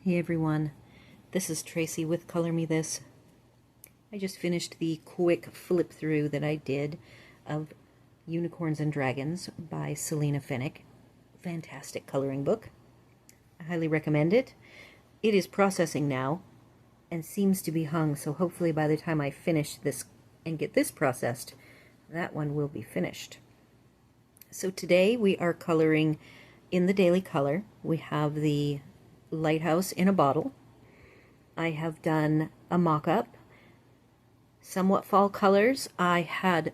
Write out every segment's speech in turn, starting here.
Hey everyone, this is Tracy with Color Me This. I just finished the quick flip through that I did of Unicorns and Dragons by Selena Fennick. Fantastic coloring book. I highly recommend it. It is processing now and seems to be hung, so hopefully by the time I finish this and get this processed, that one will be finished. So today we are coloring in the Daily Color. We have the Lighthouse in a bottle. I have done a mock-up, somewhat fall colors. I had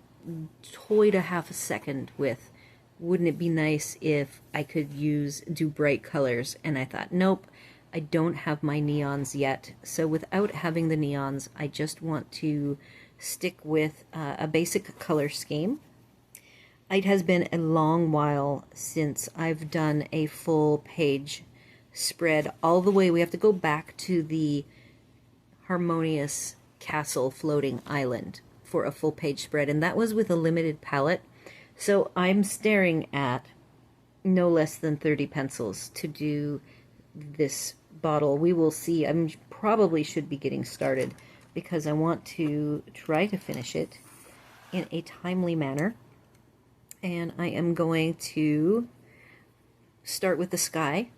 toyed a half a second with, wouldn't it be nice if I could do bright colors, and I thought, nope, I don't have my neons yet. So without having the neons, I just want to stick with a basic color scheme. It has been a long while since I've done a full page spread all the way. We have to go back to the Harmonious Castle Floating Island for a full page spread, and that was with a limited palette. So I'm staring at no less than 30 pencils to do this bottle. We will see. I probably should be getting started because I want to try to finish it in a timely manner. And I am going to start with the sky.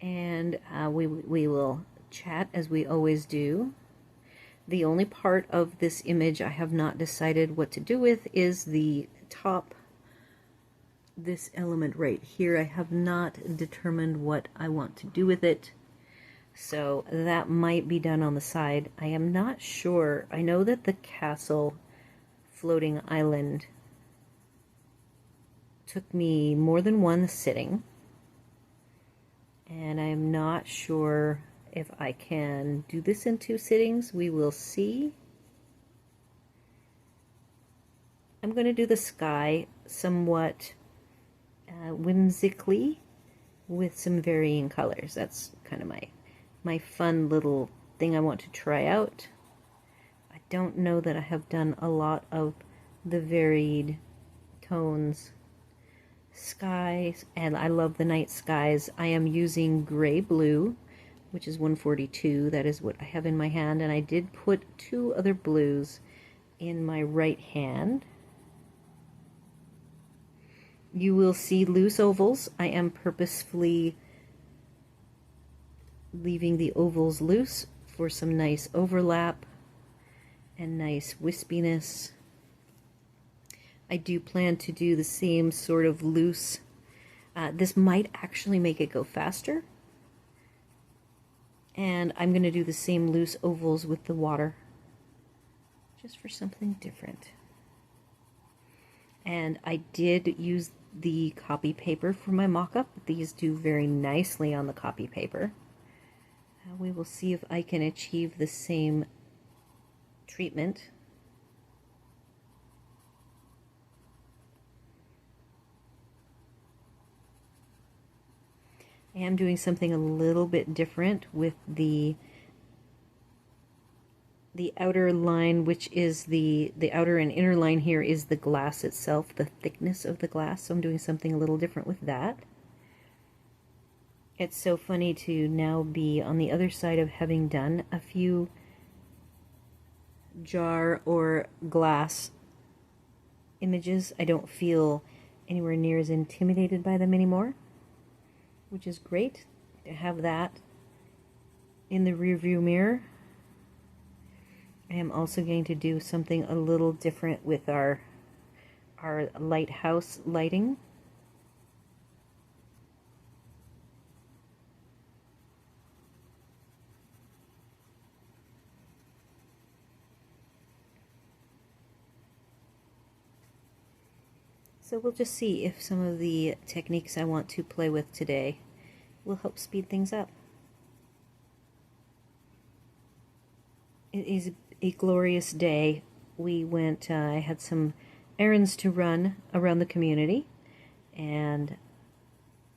And we will chat as we always do. The only part of this image I have not decided what to do with is the top, this element right here. I have not determined what I want to do with it, so that might be done on the side. I am not sure. I know that the castle floating island took me more than one sitting, and I'm not sure if I can do this in 2 sittings. We will see. I'm going to do the sky somewhat whimsically with some varying colors. That's kind of my fun little thing I want to try out. I don't know that I have done a lot of the varied tones. Skies, and I love the night skies. I am using gray blue, which is 142. That is what I have in my hand, and I did put 2 other blues in my right hand. You will see loose ovals. I am purposefully leaving the ovals loose for some nice overlap and nice wispiness. I do plan to do the same sort of loose. This might actually make it go faster. And I'm going to do the same loose ovals with the water, just for something different. And I did use the copy paper for my mock-up. These do very nicely on the copy paper. We will see if I can achieve the same treatment. I am doing something a little bit different with the outer line, which is the outer and inner line here is the glass itself, the thickness of the glass. So I'm doing something a little different with that. It's so funny to now be on the other side of having done a few jar or glass images. I don't feel anywhere near as intimidated by them anymore, which is great to have that in the rearview mirror. I am also going to do something a little different with our lighthouse lighting. So we'll just see if some of the techniques I want to play with today will help speed things up. It is a glorious day. We went, I had some errands to run around the community, and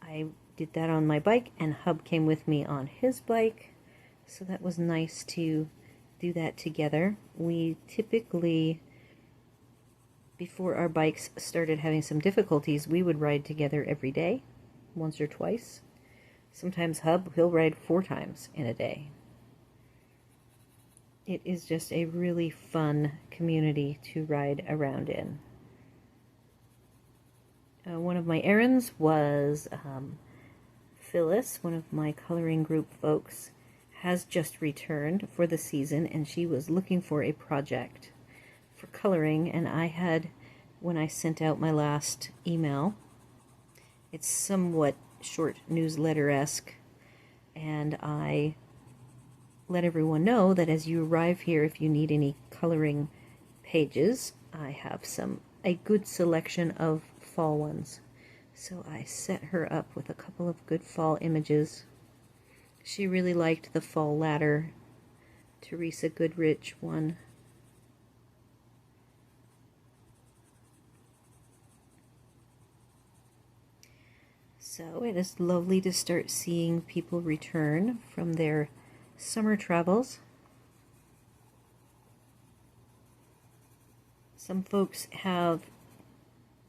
I did that on my bike, and Hub came with me on his bike, so that was nice to do that together. We typically, before our bikes started having some difficulties, we would ride together every day, once or twice. Sometimes he'll ride 4 times in a day. It is just a really fun community to ride around in. One of my errands was Phyllis, one of my coloring group folks, has just returned for the season, and she was looking for a project for coloring, and I had, when I sent out my last email, it's somewhat short newsletter-esque, and I let everyone know that as you arrive here, if you need any coloring pages, I have a good selection of fall ones. So I set her up with a couple of good fall images. She really liked the fall ladder, Teresa Goodrich one. So it is lovely to start seeing people return from their summer travels. Some folks have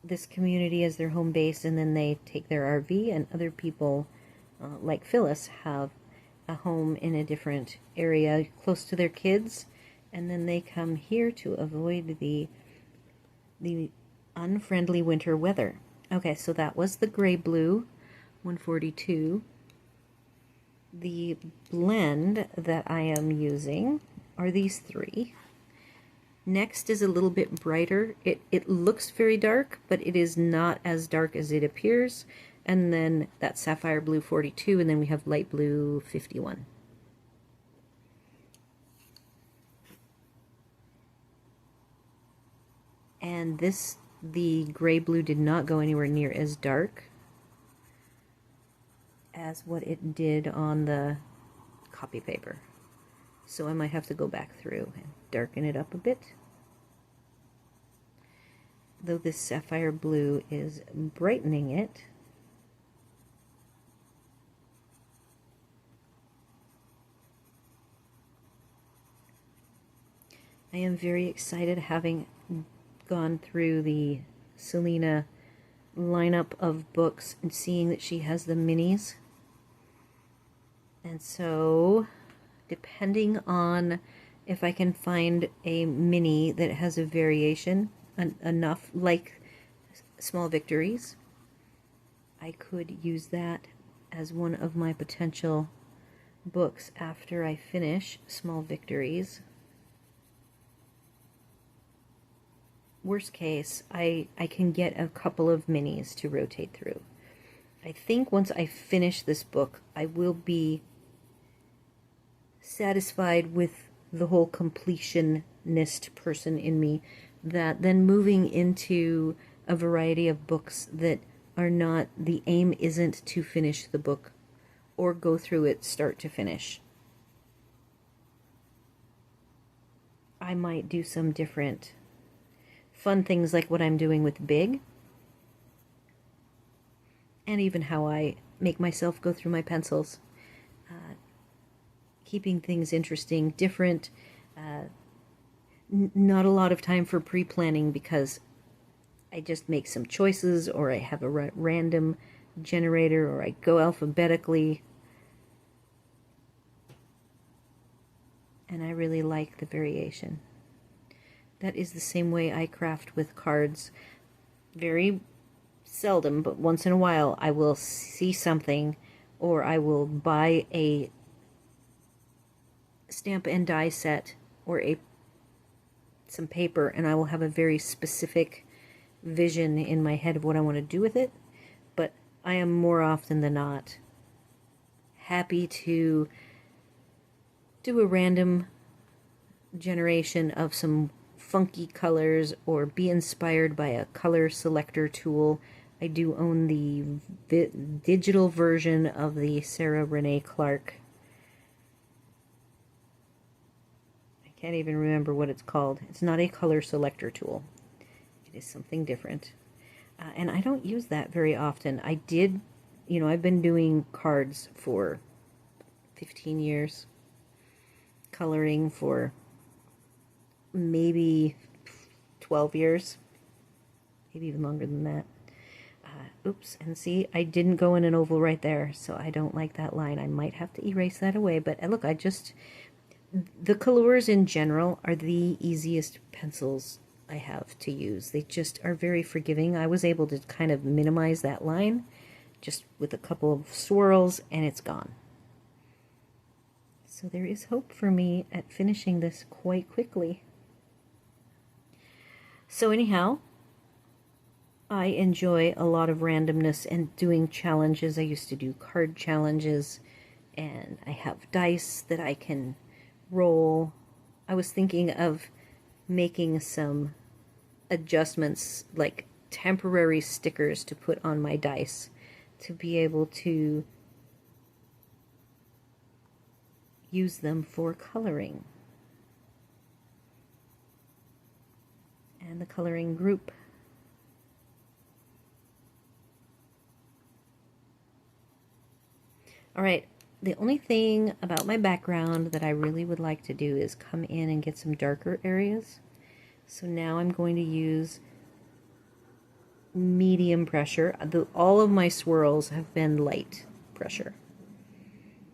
this community as their home base and then they take their RV, and other people, like Phyllis, have a home in a different area close to their kids, and then they come here to avoid the unfriendly winter weather. Okay, so that was the gray blue 142. The blend that I am using are these 3. Next is a little bit brighter. It looks very dark, but it is not as dark as it appears. And then that sapphire blue 42, and then we have light blue 51. And the gray blue did not go anywhere near as dark as what it did on the copy paper. So I might have to go back through and darken it up a bit. Though this sapphire blue is brightening it. I am very excited, having gone through the Selena lineup of books and seeing that she has the minis. And so, depending on if I can find a mini that has a variation enough, like Small Victories, I could use that as one of my potential books after I finish Small Victories. Worst case, I can get a couple of minis to rotate through. I think once I finish this book, I will be satisfied with the whole completionist person in me, that then moving into a variety of books that are not, the aim isn't to finish the book or go through it start to finish. I might do some different fun things like what I'm doing with Big, and even how I make myself go through my pencils. Keeping things interesting, different, not a lot of time for pre-planning because I just make some choices, or I have a random generator, or I go alphabetically. And I really like the variation. That is the same way I craft with cards. Very seldom, but once in a while, I will see something, or I will buy a stamp and die set, or some paper, and I will have a very specific vision in my head of what I want to do with it. But I am more often than not happy to do a random generation of some funky colors, or be inspired by a color selector tool. I do own the digital version of the Sarah Renee Clark. I can't even remember what it's called. It's not a color selector tool. It is something different. And I don't use that very often. I did, I've been doing cards for 15 years. Coloring for maybe 12 years. Maybe even longer than that. Oops, and see, I didn't go in an oval right there, so I don't like that line. I might have to erase that away, but look, the Kalours in general are the easiest pencils I have to use. They just are very forgiving. I was able to kind of minimize that line just with a couple of swirls, and it's gone. So there is hope for me at finishing this quite quickly. So anyhow, I enjoy a lot of randomness and doing challenges. I used to do card challenges, and I have dice that I can roll. I was thinking of making some adjustments, like temporary stickers to put on my dice to be able to use them for coloring. And the coloring group. All right, the only thing about my background that I really would like to do is come in and get some darker areas. So now I'm going to use medium pressure. All of my swirls have been light pressure.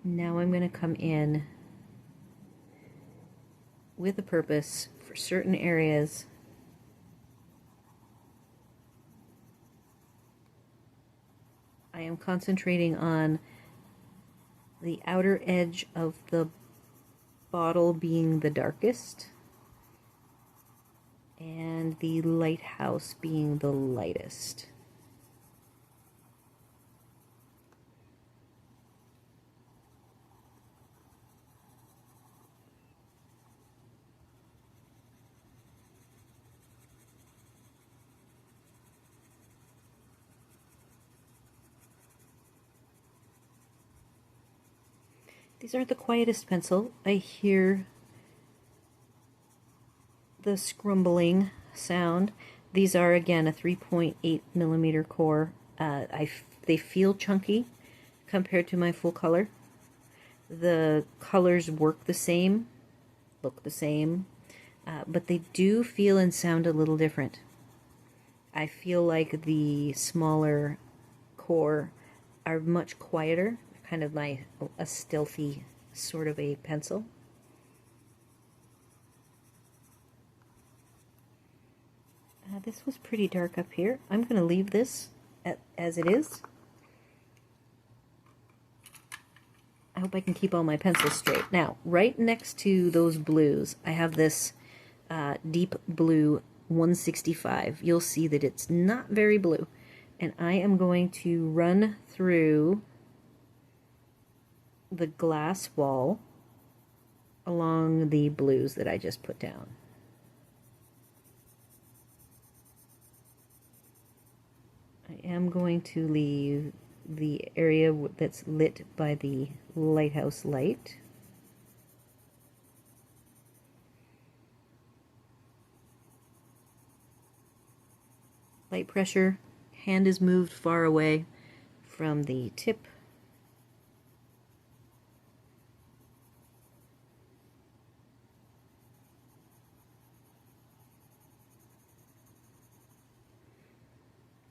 Now I'm going to come in with a purpose for certain areas. I am concentrating on the outer edge of the bottle being the darkest, and the lighthouse being the lightest. These aren't the quietest pencil. I hear the scrumbling sound. These are, again, a 3.8 millimeter core. They feel chunky compared to my full color. The colors work the same, look the same, but they do feel and sound a little different. I feel like the smaller core are much quieter, kind of a stealthy sort of a pencil. This was pretty dark up here. I'm going to leave this as it is. I hope I can keep all my pencils straight. Now, right next to those blues, I have this deep blue 165. You'll see that it's not very blue. And I am going to run through the glass wall along the blues that I just put down. I am going to leave the area that's lit by the lighthouse light. Light pressure, hand is moved far away from the tip.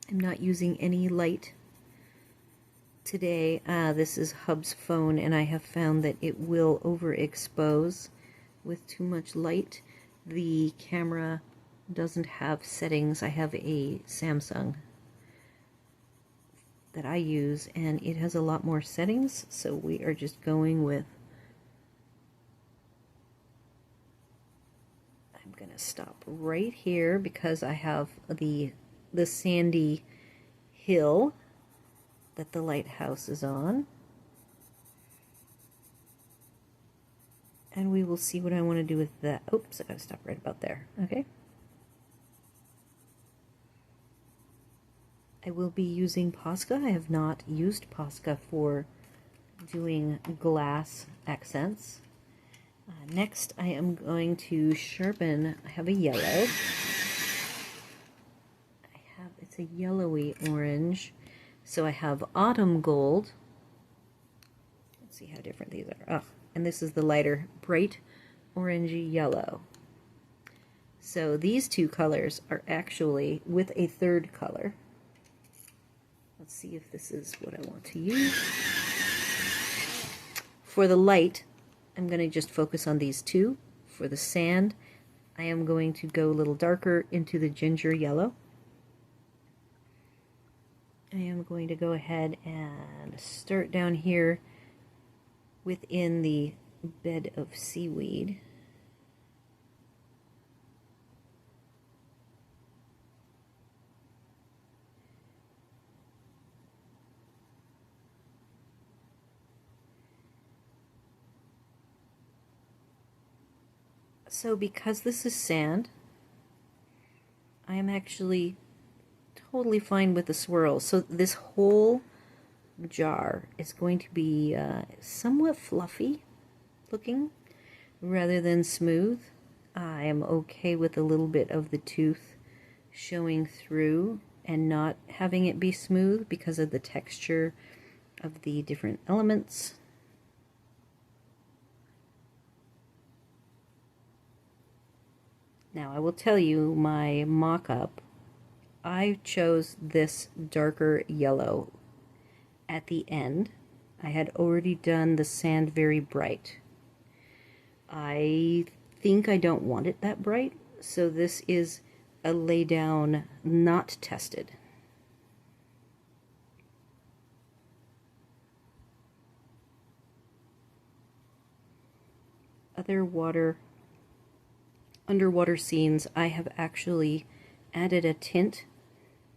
I'm not using any light today. This is Hub's phone, and I have found that it will overexpose with too much light. The camera doesn't have settings. I have a Samsung that I use, and it has a lot more settings, so we are just going with... I'm gonna stop right here because I have the sandy hill that the lighthouse is on. And we will see what I want to do with that. Oops, I gotta stop right about there. Okay. I will be using Posca. I have not used Posca for doing glass accents. Next, I am going to sharpen. I have a yellow. It's a yellowy orange. So I have autumn gold. Let's see how different these are. Oh, and this is the lighter, bright orangey yellow. So these two colors are actually with a third color. Let's see if this is what I want to use. For the light, I'm going to just focus on these two. For the sand, I am going to go a little darker into the ginger yellow. I am going to go ahead and start down here within the bed of seaweed. So because this is sand, I am actually totally fine with the swirls. So this whole jar is going to be somewhat fluffy looking rather than smooth. I am okay with a little bit of the tooth showing through and not having it be smooth because of the texture of the different elements. Now I will tell you my mock-up, I chose this darker yellow at the end. I had already done the sand very bright. I think I don't want it that bright, so this is a lay down not tested. Other underwater scenes, I have actually added a tint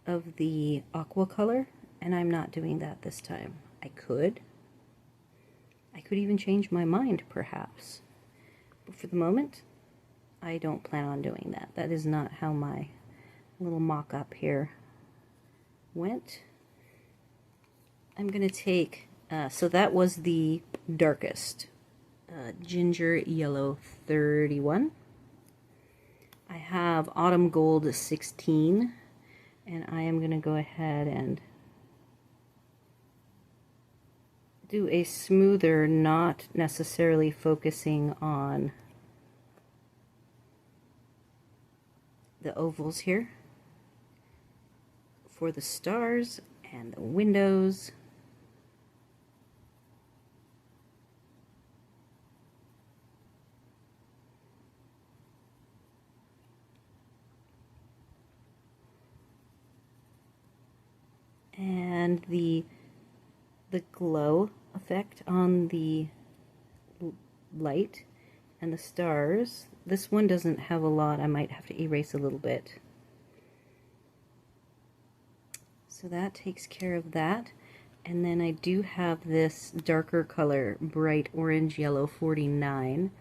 of the aqua color, and I'm not doing that this time. I could even change my mind perhaps, but for the moment I don't plan on doing that. That is not how my little mock-up here went. I'm gonna take so that was the darkest ginger yellow 31. I have autumn gold 16, and I am going to go ahead and do a smoother, not necessarily focusing on the ovals here, for the stars and the windows. And the glow effect on the light and the stars. This one doesn't have a lot. I might have to erase a little bit. So that takes care of that. And then I do have this darker color, bright orange yellow 49,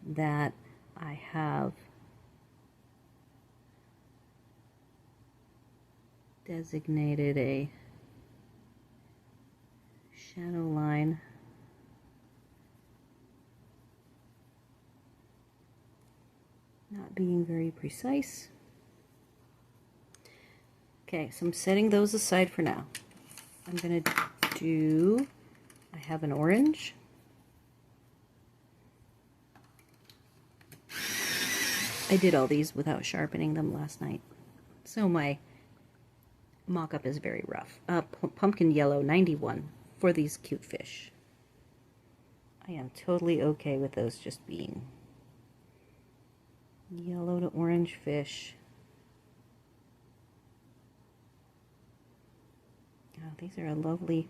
that I have designated a shadow line. Not being very precise. Okay, so I'm setting those aside for now. I'm going to do, I have an orange. I did all these without sharpening them last night, so my mock-up is very rough. Pumpkin yellow 91 for these cute fish. I am totally okay with those just being yellow to orange fish. Oh, these are a lovely,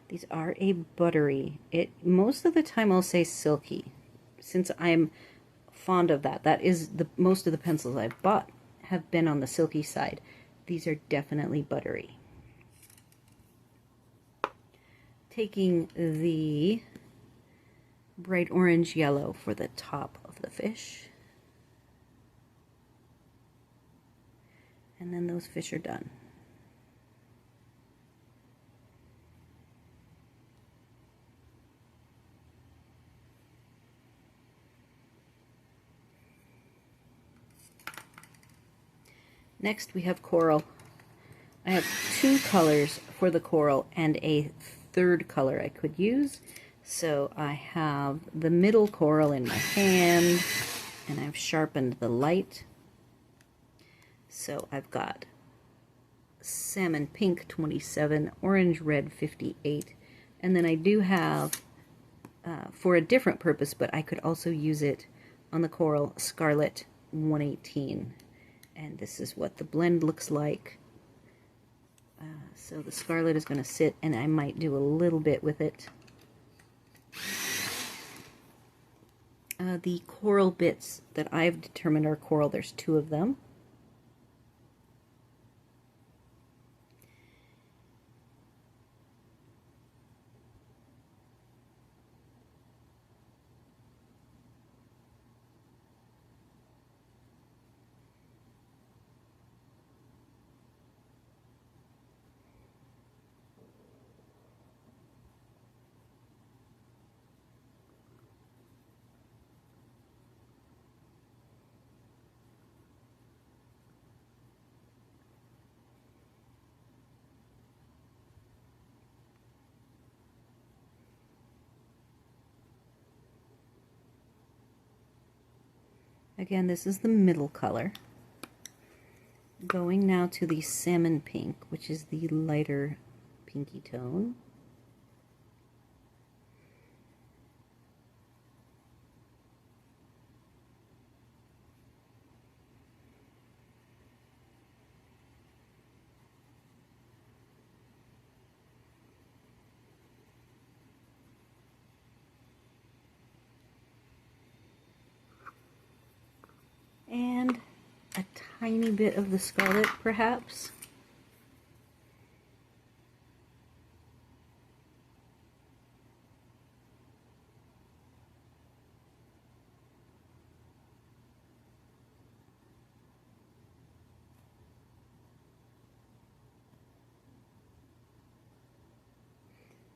these are a buttery. Most of the time I'll say silky, since I'm fond of that. That is most of the pencils I've bought have been on the silky side. These are definitely buttery. Taking the bright orange yellow for the top of the fish. And then those fish are done. Next we have coral. I have two colors for the coral and a third color I could use. So I have the middle coral in my hand, and I've sharpened the light. So I've got salmon pink 27, orange red 58, and then I do have, for a different purpose, but I could also use it on the coral, scarlet 118. And this is what the blend looks like. So the scarlet is going to sit, and I might do a little bit with it. The coral bits that I've determined are coral, there's 2 of them. Again, this is the middle color. Going now to the salmon pink, which is the lighter pinky tone. And a tiny bit of the scarlet, perhaps.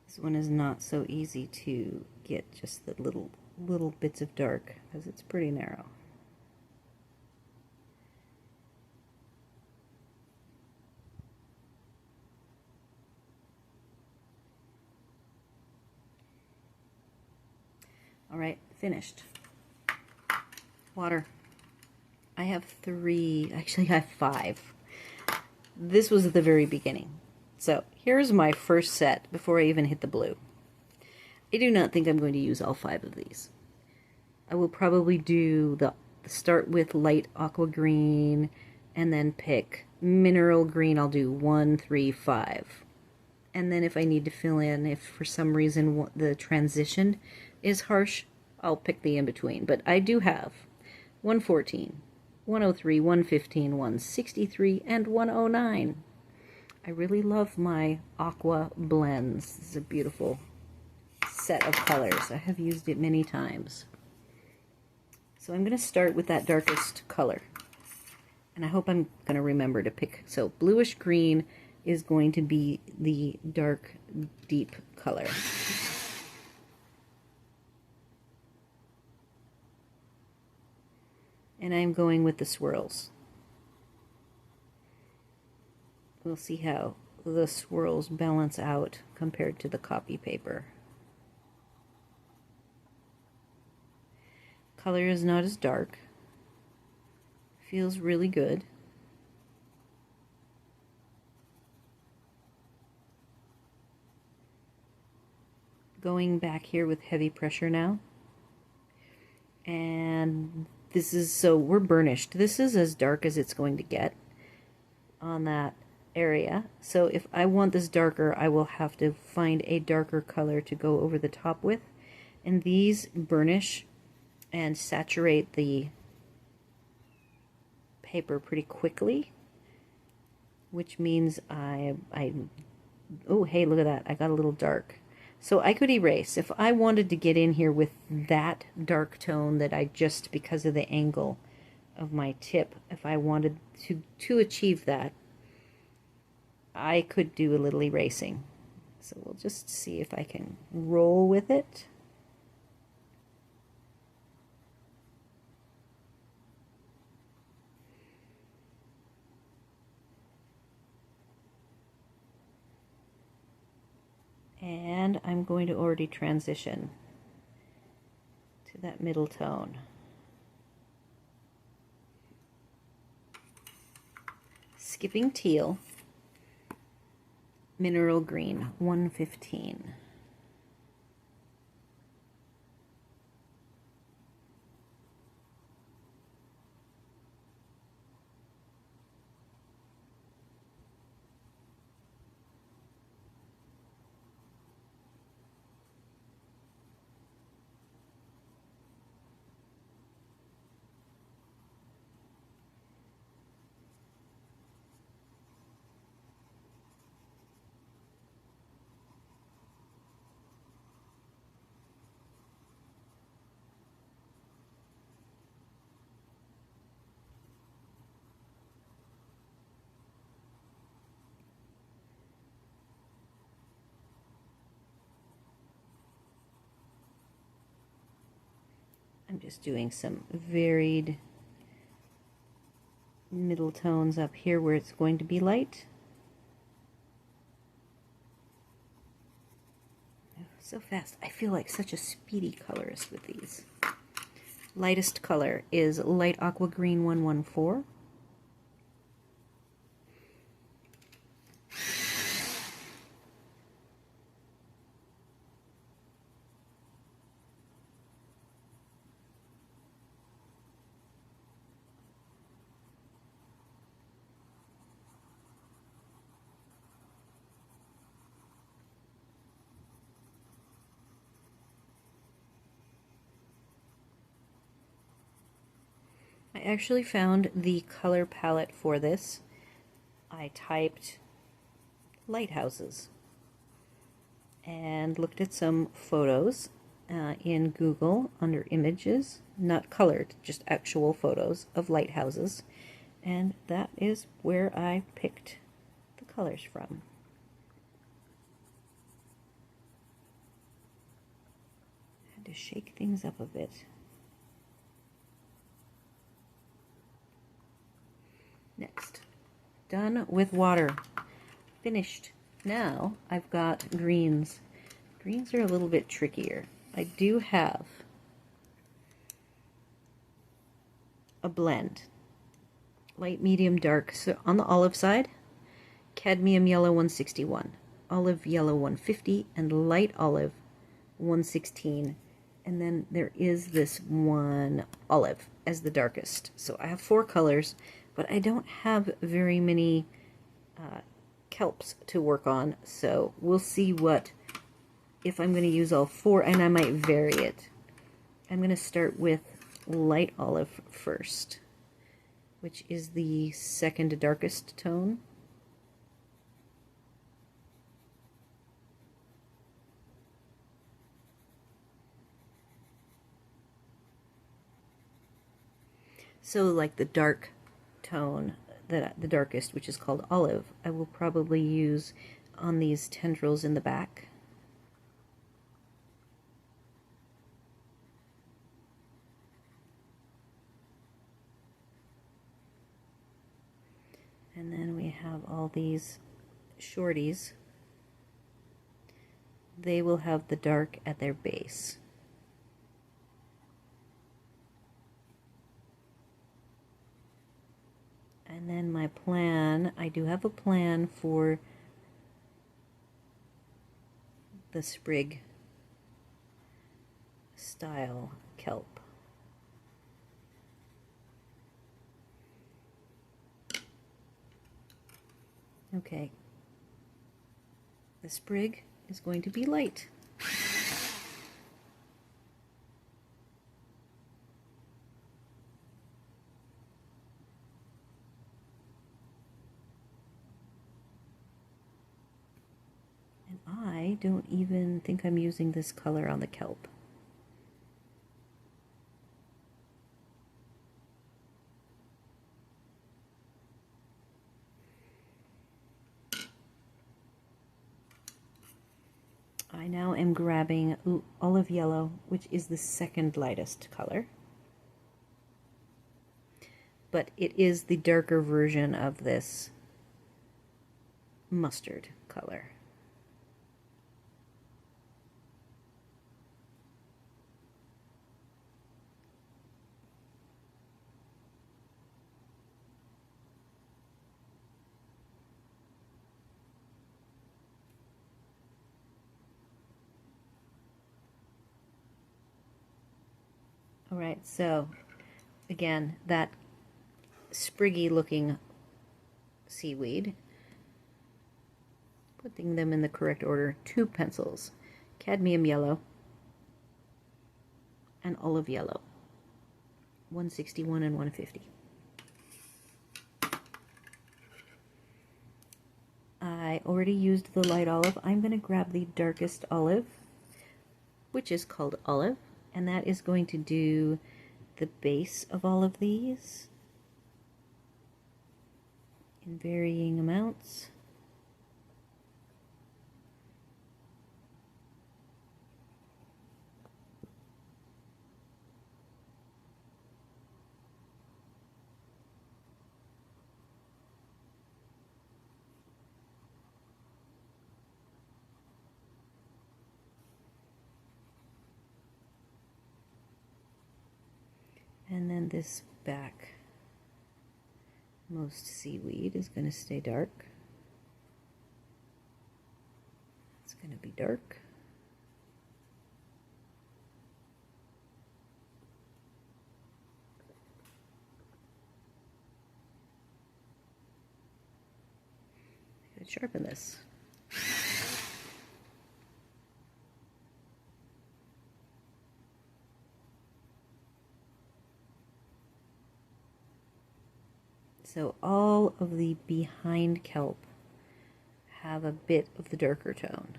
This one is not so easy to get just the little bits of dark, because it's pretty narrow. All right, finished. Water. I have 3, actually I have 5. This was at the very beginning. So here's my first set before I even hit the blue. I do not think I'm going to use all 5 of these. I will probably do start with light aqua green and then pick mineral green. I'll do 1, 3, 5. And then if I need to fill in, if for some reason the transition is harsh, I'll pick the in-between. But I do have 114, 103, 115, 163, and 109. I really love my aqua blends. This is a beautiful set of colors. I have used it many times. So I'm going to start with that darkest color. And I hope I'm going to remember to pick. So bluish green is going to be the dark, deep color. And I'm going with the swirls. We'll see how the swirls balance out compared to the copy paper. Color is not as dark. Feels really good. Going back here with heavy pressure now. And this is, so we're burnished. This is as dark as it's going to get on that area. So if I want this darker, I will have to find a darker color to go over the top with. And these burnish and saturate the paper pretty quickly, which means oh, hey, look at that. I got a little dark. So I could erase. If I wanted to get in here with that dark tone that I just, because of the angle of my tip, if I wanted to achieve that, I could do a little erasing. So we'll just see if I can roll with it. And I'm going to already transition to that middle tone. Skipping teal, Mineral Green 115. I'm just doing some varied middle tones up here where it's going to be light. So fast. I feel like such a speedy colorist with these. Lightest color is Light Aqua Green 114. I actually found the color palette for this. I typed lighthouses and looked at some photos in Google under images, not colored, just actual photos of lighthouses, and that is where I picked the colors from. I had to shake things up a bit. Next, done with water. Finished. Now I've got greens. Greens are a little bit trickier. I do have a blend. Light, medium, dark. So on the olive side, cadmium yellow 161, olive yellow 150, and light olive 116. And then there is this one olive as the darkest. So I have 4 colors, but I don't have very many kelps to work on, so we'll see if I'm going to use all 4, and I might vary it. I'm going to start with light olive first, which is the second darkest tone. So like the dark tone, the darkest, which is called olive, I will probably use on these tendrils in the back. And then we have all these shorties. They will have the dark at their base. And then my plan, I do have a plan for the sprig style kelp. Okay, the sprig is going to be light. And I don't even think I'm using this color on the kelp. I now am grabbing olive yellow, which is the second lightest color. But it is the darker version of this mustard color. Alright, so again, that spriggy looking seaweed, putting them in the correct order, 2 pencils, cadmium yellow and olive yellow, 161 and 150. I already used the light olive. I'm going to grab the darkest olive, which is called olive, and that is going to do the base of all of these in varying amounts. And then this back most seaweed is going to stay dark. It's going to be dark. I gotta sharpen this. So all of the behind kelp have a bit of the darker tone.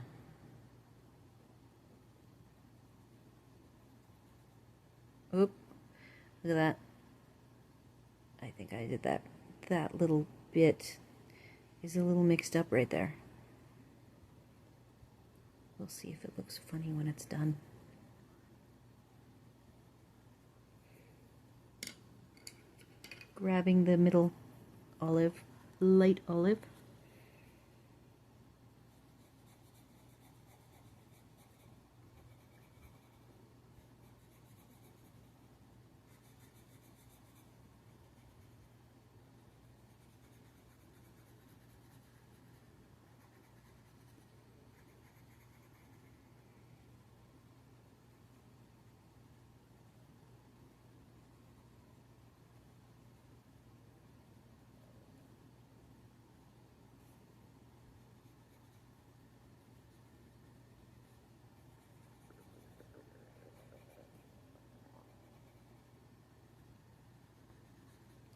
Oop, look at that. I think I did that. That little bit is a little mixed up right there. We'll see if it looks funny when it's done. Grabbing the middle olive, light olive.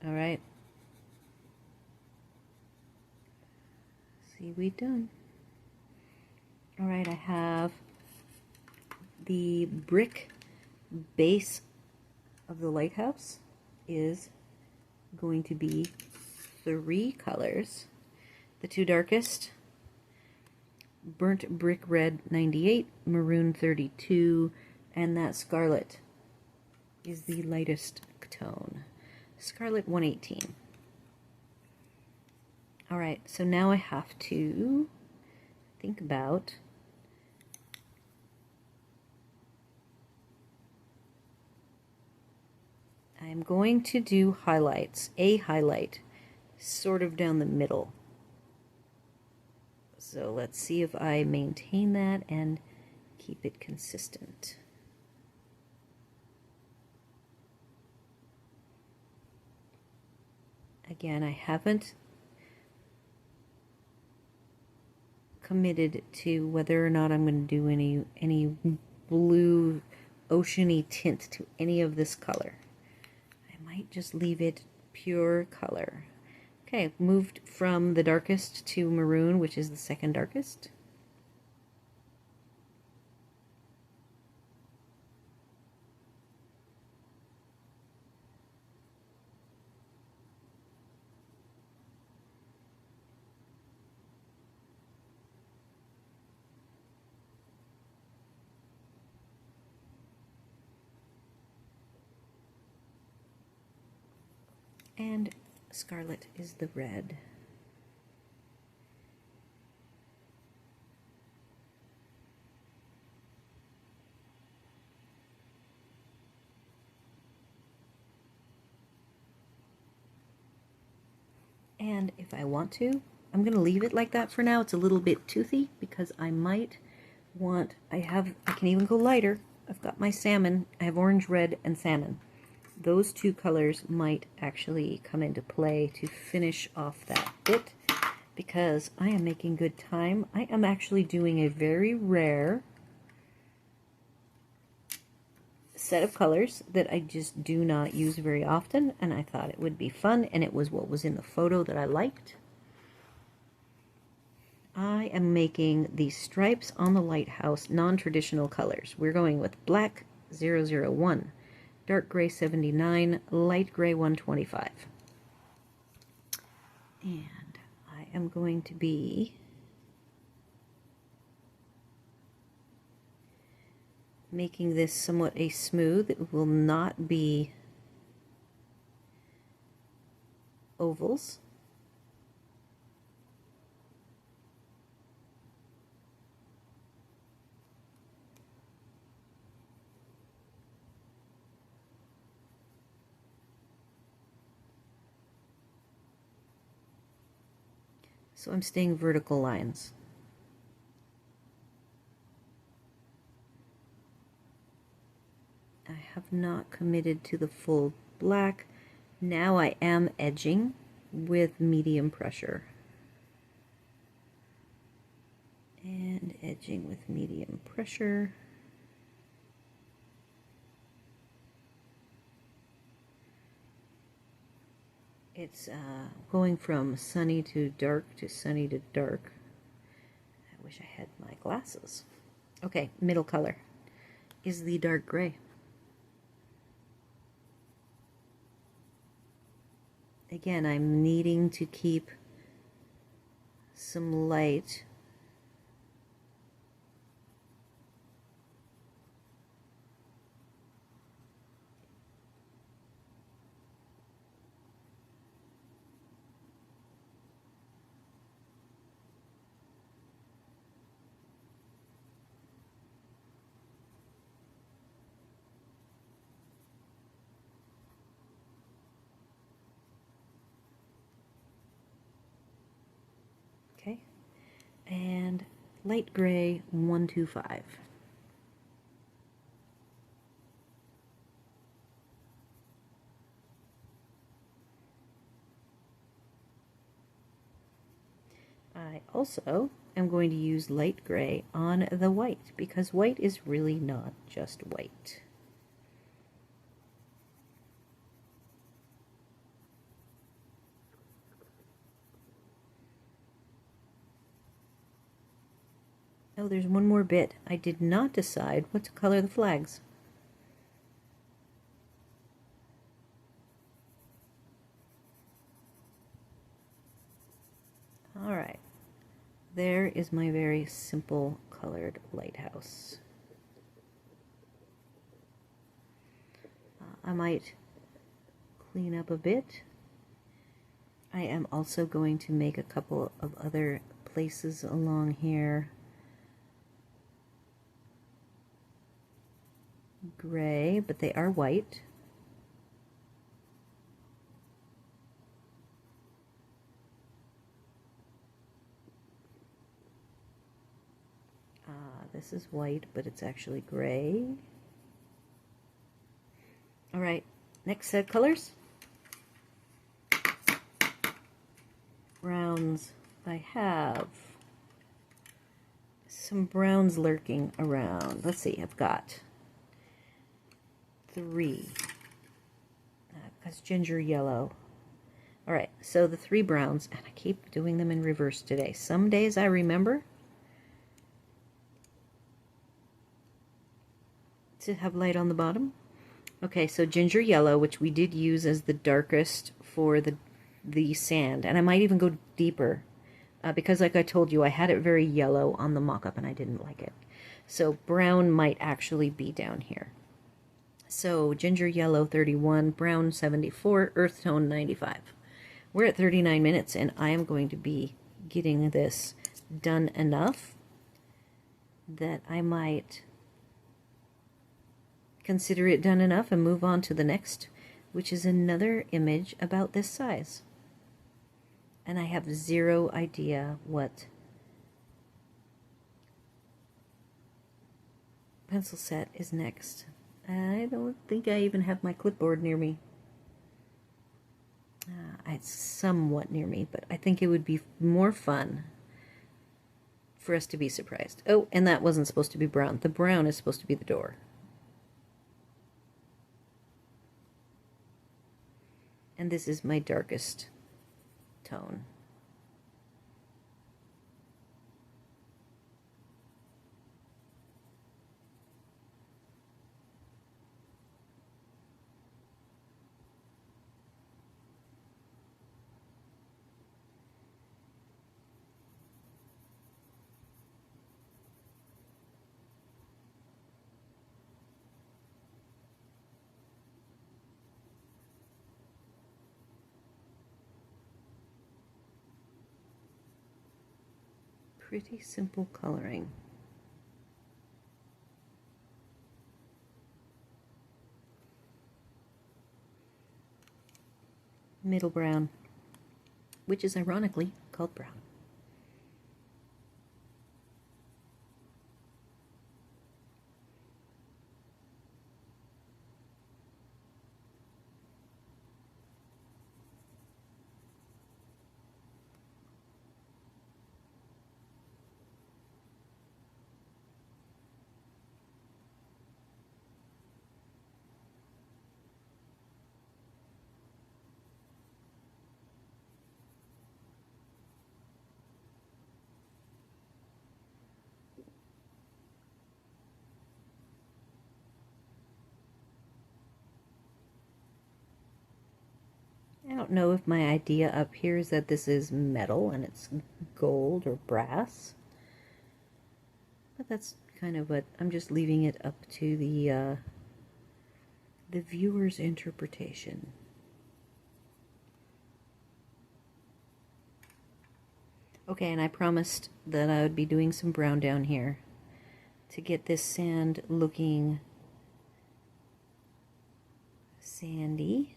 All right. Seaweed done. All right, I have the brick base of the lighthouse is going to be 3 colors. The 2 darkest, burnt brick red 98, maroon 32, and that scarlet is the lightest tone. Scarlet 118. Alright, so now I have to think about I'm going to do highlights, a highlight, sort of down the middle. So let's see if I maintain that and keep it consistent. Again, I haven't committed to whether or not I'm going to do any blue oceany tint to any of this color. I might just leave it pure color. Okay, I've moved from the darkest to maroon, which is the 2nd darkest. And scarlet is the red. And if I want to, I'm going to leave it like that for now. It's a little bit toothy because I might want, I can even go lighter. I've got my salmon. I have orange, red, and salmon. Those two colors might actually come into play to finish off that bit, because I am making good time. I am actually doing a very rare set of colors that I just do not use very often, and I thought it would be fun, and it was what was in the photo that I liked. I am making the stripes on the Lighthouse non-traditional colors. We're going with black 001, dark gray 79, light gray 125. And I am going to be making this somewhat a smooth. It will not be ovals. So I'm staying vertical lines. I have not committed to the full black. Now I am edging with medium pressure. And edging with medium pressure. It's going from sunny to dark to sunny to dark. I wish I had my glasses. Okay, middle color is the dark gray. Again, I'm needing to keep some light and light gray 125. I also am going to use light gray on the white, because white is really not just white. Oh, there's one more bit. I did not decide what to color the flags. All right. There is my very simple colored lighthouse. I might clean up a bit. I am also going to make a couple of other places along here gray, but they are white. This is white, but it's actually gray. All right, next set of colors. Browns. I have some browns lurking around. Let's see, I've got 3. That's ginger yellow. All right, so the 3 browns, and I keep doing them in reverse today. Some days I remember to have light on the bottom. Okay, so ginger yellow, which we did use as the darkest for the sand, and I might even go deeper because, like I told you, I had it very yellow on the mock-up and I didn't like it. So brown might actually be down here. So ginger yellow 31, brown 74, earth tone 95. We're at 39 minutes, and I am going to be getting this done enough that I might consider it done enough and move on to the next, which is another image about this size. And I have zero idea what pencil set is next. I don't think I even have my clipboard near me. It's somewhat near me, but I think it would be more fun for us to be surprised. Oh, and that wasn't supposed to be brown. The brown is supposed to be the door. And this is my darkest tone. Pretty simple coloring. Middle brown, which is ironically called brown. I don't know if my idea up here is that this is metal and it's gold or brass, but that's kind of what I'm just leaving it up to the viewer's interpretation. Okay, and I promised that I would be doing some brown down here to get this sand looking sandy.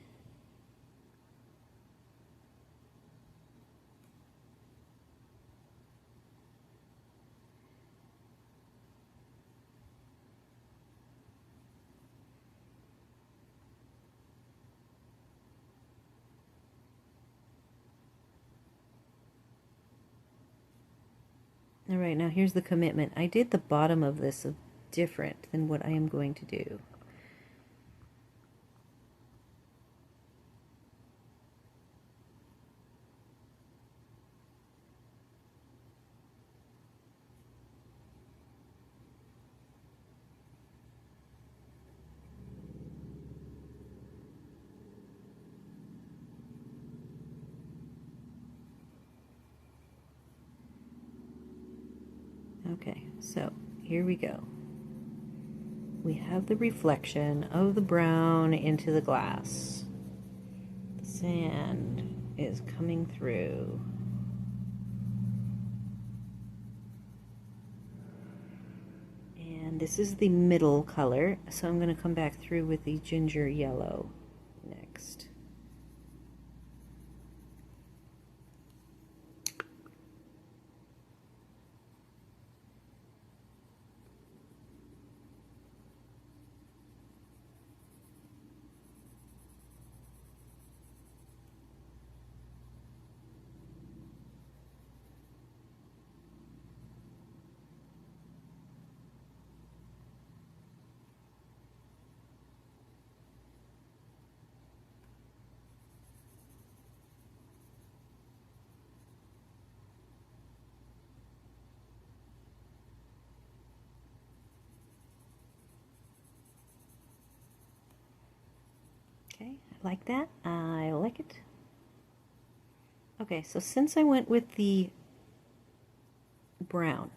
All right, now here's the commitment. I did the bottom of this different than what I am going to do. Okay, so here we go. We have the reflection of the brown into the glass. The sand is coming through. And this is the middle color, so I'm going to come back through with the ginger yellow next. Okay, I like that. I like it. Okay, so since I went with the brown,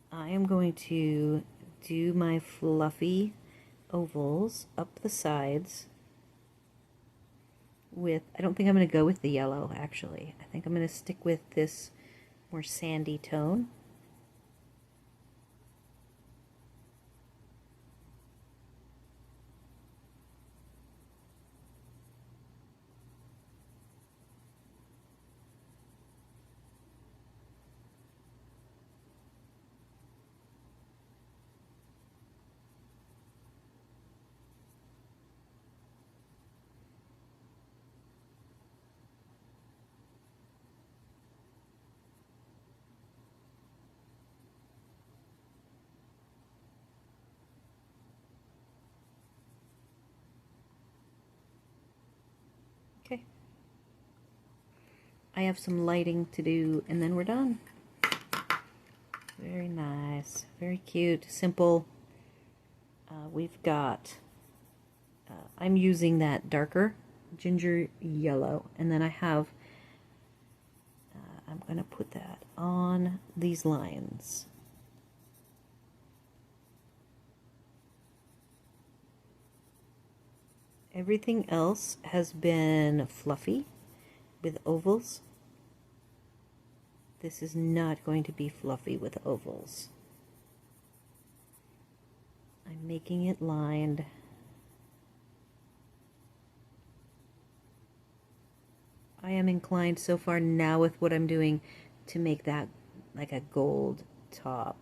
I am going to do my fluffy ovals up the sides with, I don't think I'm going to go with the yellow actually. I think I'm going to stick with this more sandy tone. Okay. I have some lighting to do, and then we're done. Very nice. Very cute. Simple. We've got... I'm using that darker ginger yellow, and then I have... I'm going to put that on these lines. Everything else has been fluffy with ovals. This is not going to be fluffy with ovals. I'm making it lined. I am inclined so far now with what I'm doing to make that like a gold top.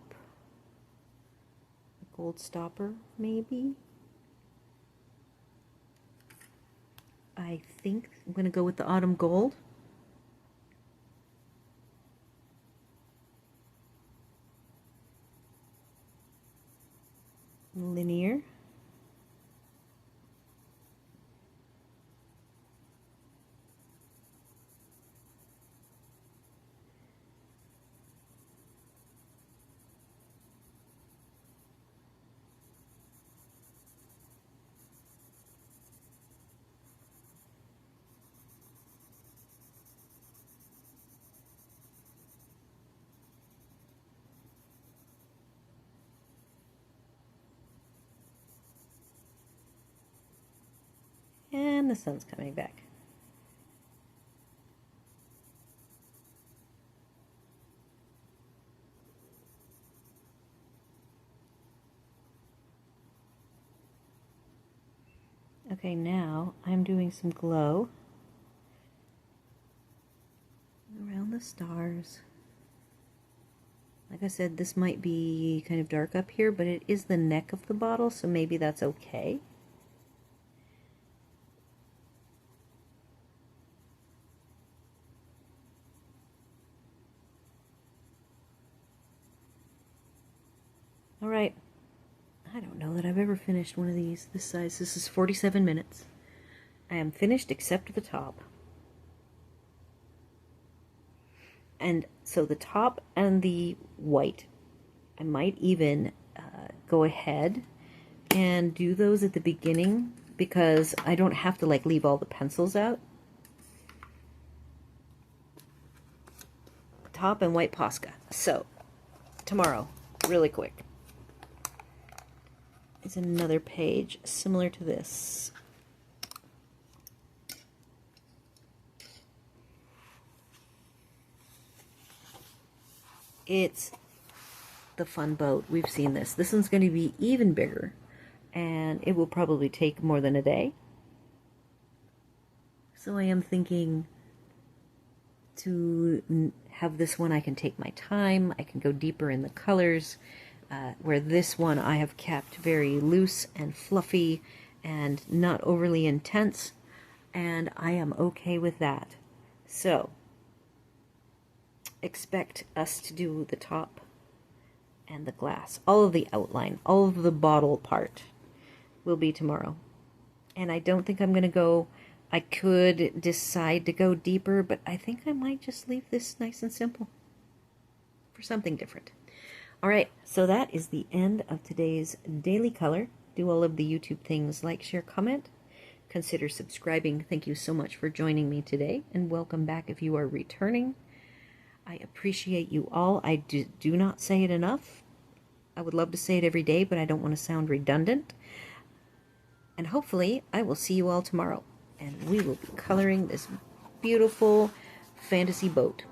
A gold stopper, maybe? I think I'm going to go with the autumn gold. Linear. And the sun's coming back. Okay, now I'm doing some glow around the stars. Like I said, this might be kind of dark up here, but it is the neck of the bottle, so maybe that's okay. All right. I don't know that I've ever finished one of these this size. This is 47 minutes. I am finished except the top. And so the top and the white, I might even go ahead and do those at the beginning because I don't have to like leave all the pencils out. Top and white Posca. So tomorrow, really quick, is another page similar to this. It's the fun boat. We've seen this. This one's going to be even bigger, and it will probably take more than a day. So I am thinking to have this one I can take my time. I can go deeper in the colors, where this one I have kept very loose and fluffy and not overly intense, and I am okay with that. So expect us to do the top and the glass. All of the outline, all of the bottle part will be tomorrow. And I don't think I'm going to go, I could decide to go deeper, but I think I might just leave this nice and simple for something different. All right, so that is the end of today's daily color. Do all of the YouTube things, like, share, comment. Consider subscribing. Thank you so much for joining me today, and welcome back if you are returning. I appreciate you all. I do not say it enough. I would love to say it every day, but I don't want to sound redundant. And hopefully I will see you all tomorrow, and we will be coloring this beautiful fantasy boat.